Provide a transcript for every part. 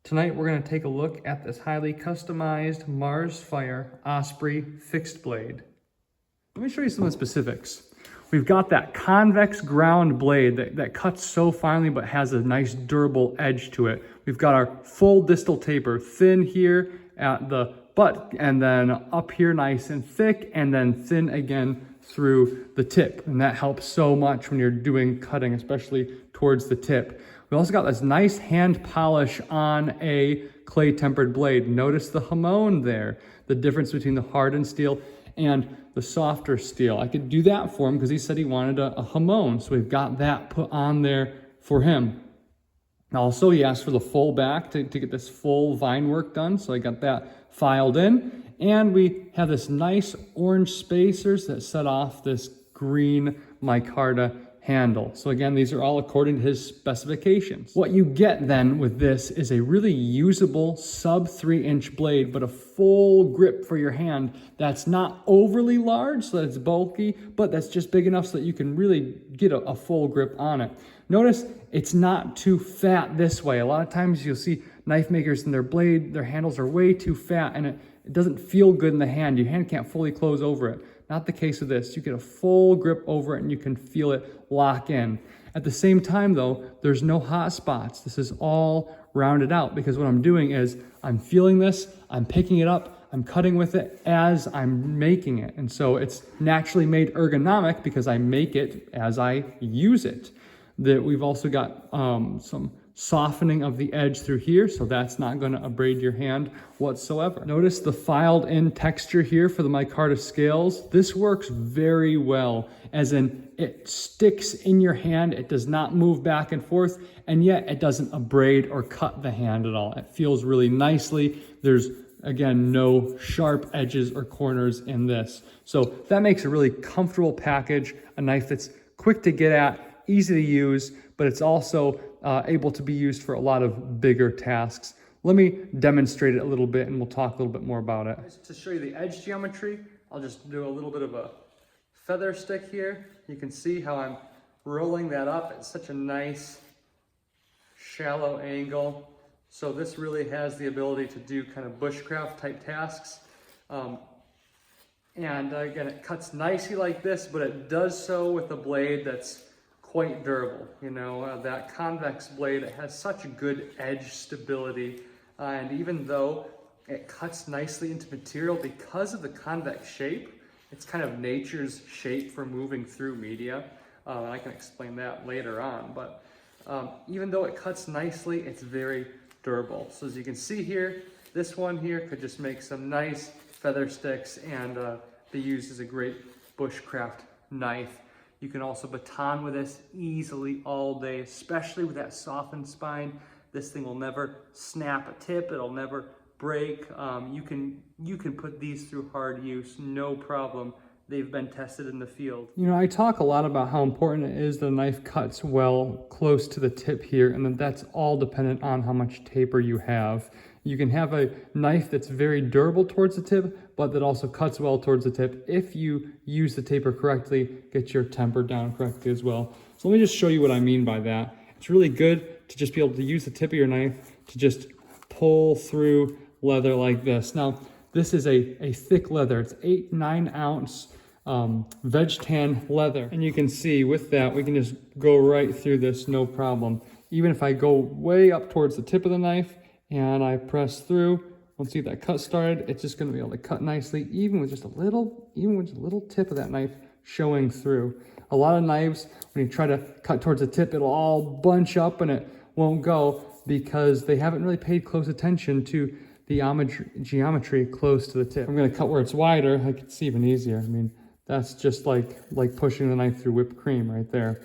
Tonight we're going to take a look at this highly customized Mars Fire Osprey fixed blade. Let me show you some of the specifics. We've got that convex ground blade that cuts so finely but has a nice durable edge to it. We've got our full distal taper, thin here at the butt and then up here nice and thick and then thin again through the tip. And that helps so much when you're doing cutting, especially towards the tip. We also got this nice hand polish on a clay tempered blade. Notice the hamon there, the difference between the hardened steel and the softer steel. I could do that for him because he said he wanted a hamon, so we've got that put on there for him. Also, he asked for the full back to get this full vine work done, so I got that filed in. And we have this nice orange spacers that set off this green micarta handle. So again, these are all according to his specifications. What you get then with this is a really usable sub 3-inch blade, but a full grip for your hand that's not overly large so that it's bulky, but that's just big enough so that you can really get a full grip on it. Notice it's not too fat this way. A lot of times you'll see knife makers and their handles are way too fat and it doesn't feel good in the hand. Your hand can't fully close over it. Not the case with this. You get a full grip over it and you can feel it lock in. At the same time though, there's no hot spots. This is all rounded out because what I'm doing is I'm feeling this, I'm picking it up, I'm cutting with it as I'm making it. And so it's naturally made ergonomic because I make it as I use it. We've also got some softening of the edge through here, so that's not going to abrade your hand whatsoever. Notice the filed in texture here for the micarta scales. This works very well, as in it sticks in your hand, it does not move back and forth, and yet it doesn't abrade or cut the hand at all. It feels really nicely. There's, again, no sharp edges or corners in this. So that makes a really comfortable package, a knife that's quick to get at, easy to use, but it's also able to be used for a lot of bigger tasks. Let me demonstrate it a little bit and we'll talk a little bit more about it. To show you the edge geometry, I'll just do a little bit of a feather stick here. You can see how I'm rolling that up at such a nice shallow angle. So this really has the ability to do kind of bushcraft type tasks. And again, it cuts nicely like this, but it does so with a blade that's quite durable. You know, that convex blade, it has such a good edge stability. And even though it cuts nicely into material because of the convex shape, it's kind of nature's shape for moving through media. I can explain that later on, but even though it cuts nicely, it's very durable. So as you can see here, this one here could just make some nice feather sticks and be used as a great bushcraft knife. You can also baton with this easily all day, especially with that softened spine. This thing will never snap a tip, it'll never break. You can put these through hard use, no problem. They've been tested in the field. You know, I talk a lot about how important it is that a knife cuts well close to the tip here, and that's all dependent on how much taper you have. You can have a knife that's very durable towards the tip, but that also cuts well towards the tip if you use the taper correctly, get your temper down correctly as well. So let me just show you what I mean by that. It's really good to just be able to use the tip of your knife to just pull through leather like this. Now, this is a thick leather. It's 8-9 ounce veg tan leather. And you can see with that, we can just go right through this, no problem. Even if I go way up towards the tip of the knife and I press through, once you get that cut started, it's just gonna be able to cut nicely, even with just a little tip of that knife showing through. A lot of knives, when you try to cut towards the tip, it'll all bunch up and it won't go because they haven't really paid close attention to the geometry close to the tip. I'm gonna cut where it's wider, like it's even easier. I mean, that's just like pushing the knife through whipped cream right there.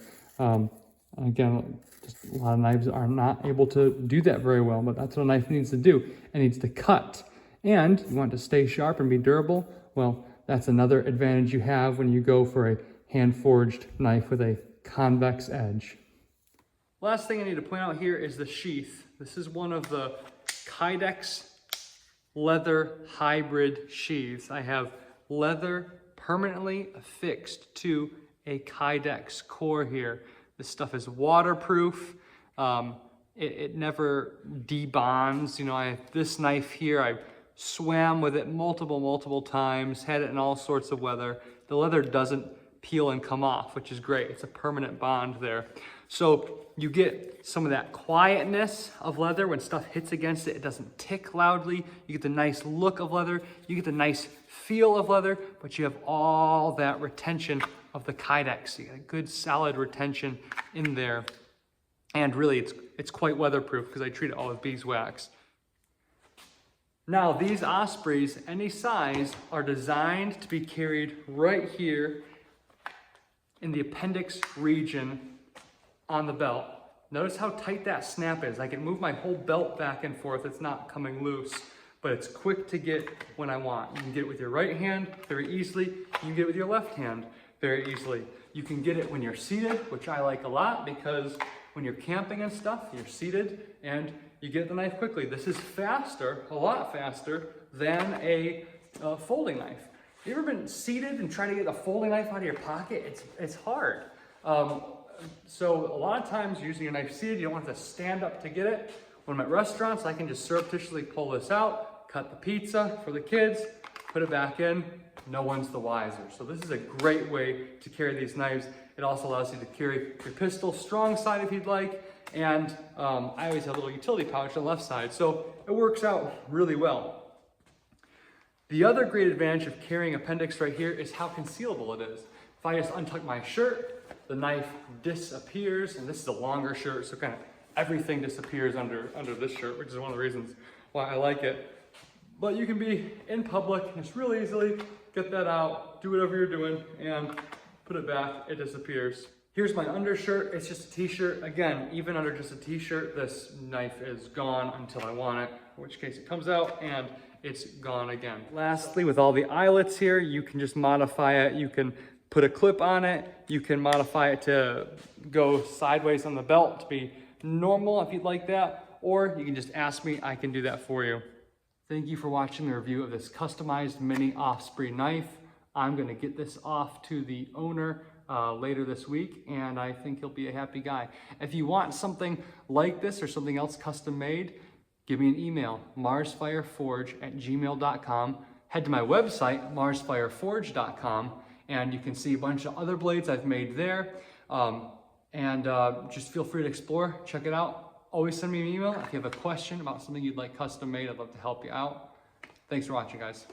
Again, just a lot of knives are not able to do that very well, but that's what a knife needs to do. It needs to cut. And you want to stay sharp and be durable, well, that's another advantage you have when you go for a hand-forged knife with a convex edge. Last thing I need to point out here is the sheath. This is one of the Kydex leather hybrid sheaths. I have leather permanently affixed to a Kydex core here. This stuff is waterproof. it never debonds. You know, I have this knife here, I swam with it multiple times, had it in all sorts of weather. The leather doesn't peel and come off, which is great. It's a permanent bond there. So you get some of that quietness of leather. When stuff hits against it, it doesn't tick loudly. You get the nice look of leather. You get the nice feel of leather, but you have all that retention of the Kydex. You get a good solid retention in there. And really, it's quite weatherproof because I treat it all with beeswax. Now, these ospreys, any size, are designed to be carried right here in the appendix region on the belt. Notice how tight that snap is. I can move my whole belt back and forth. It's not coming loose, but it's quick to get when I want. You can get it with your right hand very easily. You can get it with your left hand very easily. You can get it when you're seated, which I like a lot because when you're camping and stuff, you're seated and you get the knife quickly. This is faster, a lot faster than a folding knife. You ever been seated and try to get a folding knife out of your pocket? It's hard. So a lot of times using a knife seated, you don't have to stand up to get it. When I'm at restaurants, I can just surreptitiously pull this out, cut the pizza for the kids, put it back in, no one's the wiser. So this is a great way to carry these knives. It also allows you to carry your pistol strong side if you'd like, and I always have a little utility pouch on the left side, so it works out really well. The other great advantage of carrying appendix right here is how concealable it is. If I just untuck my shirt, the knife disappears, and this is a longer shirt, so kind of everything disappears under this shirt, which is one of the reasons why I like it. But you can be in public, and just really easily get that out, do whatever you're doing, and put it back, it disappears. Here's my undershirt, it's just a t-shirt. Again, even under just a t-shirt, this knife is gone until I want it, in which case it comes out and it's gone again. Lastly, with all the eyelets here, you can just modify it. You can put a clip on it. You can modify it to go sideways on the belt to be normal if you'd like that, or you can just ask me, I can do that for you. Thank you for watching the review of this customized mini Osprey knife. I'm gonna get this off to the owner later this week, and I think he'll be a happy guy. If you want something like this or something else custom made, give me an email, marsfireforge@gmail.com. Head to my website, marsfireforge.com, and you can see a bunch of other blades I've made there. Just feel free to explore, check it out. Always send me an email if you have a question about something you'd like custom made. I'd love to help you out. Thanks for watching, guys.